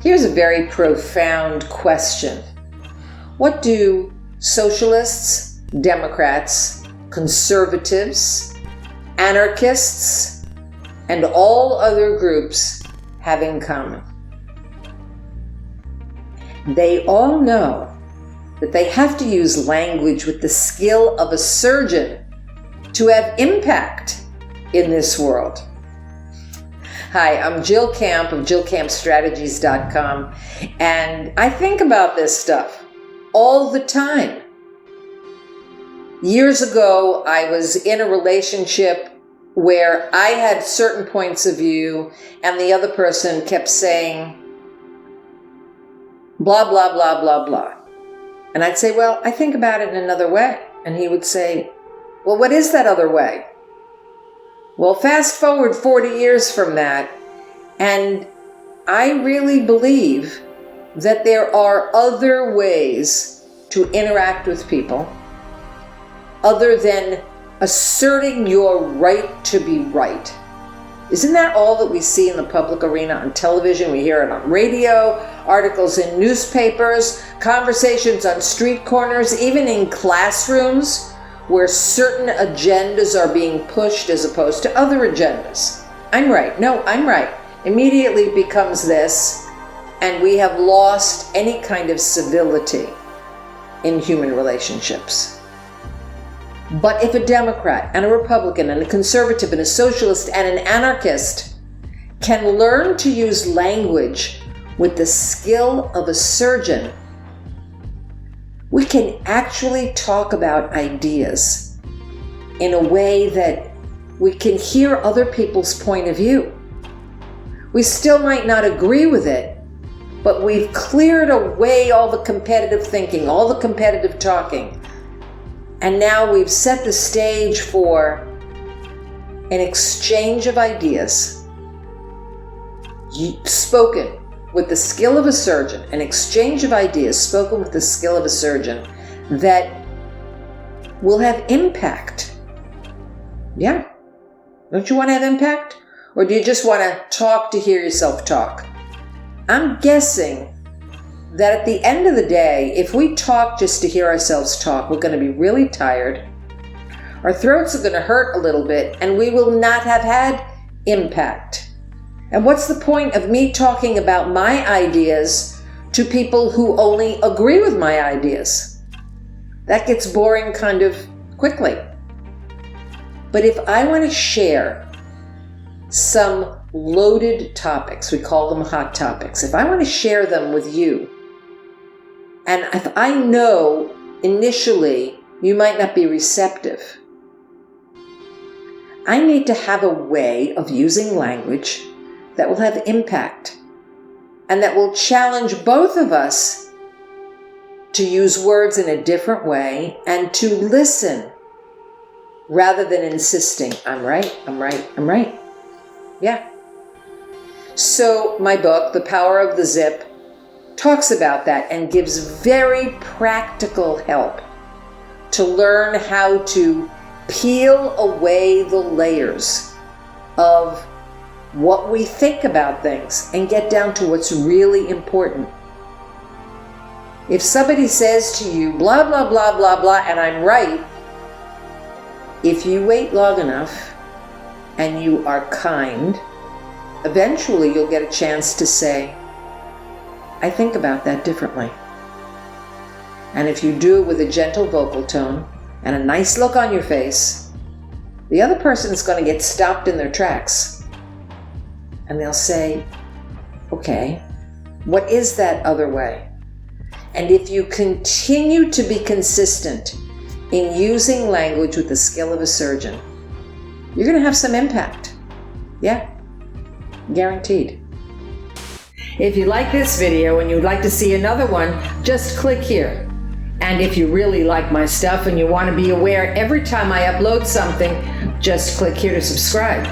Here's a very profound question. What do socialists, Democrats, conservatives, anarchists, and all other groups have in common? They all know that they have to use language with the skill of a surgeon to have impact in this world. Hi, I'm Jill Camp of JillCampStrategies.com, and I think about this stuff all the time. Years ago, I was in a relationship where I had certain points of view, and the other person kept saying, blah, blah, blah, blah, blah. And I'd say, well, I think about it in another way. And he would say, well, what is that other way? Well, fast forward 40 years from that, and I really believe that there are other ways to interact with people other than asserting your right to be right. Isn't that all that we see in the public arena on television? We hear it on radio, articles in newspapers, conversations on street corners, even in classrooms where certain agendas are being pushed as opposed to other agendas. I'm right. No, I'm right. Immediately becomes this, and we have lost any kind of civility in human relationships. But if a Democrat and a Republican and a conservative and a socialist and an anarchist can learn to use language with the skill of a surgeon, we can actually talk about ideas in a way that we can hear other people's point of view. We still might not agree with it, but we've cleared away all the competitive thinking, all the competitive talking. And now we've set the stage for an exchange of ideas, spoken with the skill of a surgeon, an exchange of ideas spoken with the skill of a surgeon that will have impact. Yeah. Don't you want to have impact? Or do you just want to talk to hear yourself talk? I'm guessing that at the end of the day, if we talk just to hear ourselves talk, we're going to be really tired. Our throats are going to hurt a little bit, and we will not have had impact. And what's the point of me talking about my ideas to people who only agree with my ideas? That gets boring kind of quickly. But if I want to share some loaded topics, we call them hot topics, if I want to share them with you, and if I know initially you might not be receptive, I need to have a way of using language that will have impact and that will challenge both of us to use words in a different way and to listen rather than insisting, I'm right, I'm right, I'm right. Yeah. So my book, The Power of the Zip, talks about that and gives very practical help to learn how to peel away the layers of what we think about things and get down to what's really important. If somebody says to you, blah, blah, blah, blah, blah, and I'm right, if you wait long enough and you are kind, eventually you'll get a chance to say, I think about that differently. And if you do it with a gentle vocal tone and a nice look on your face, the other person's going to get stopped in their tracks. And they'll say, okay, what is that other way? And if you continue to be consistent in using language with the skill of a surgeon, you're going to have some impact. Yeah, guaranteed. If you like this video and you'd like to see another one, just click here. And if you really like my stuff and you want to be aware every time I upload something, just click here to subscribe.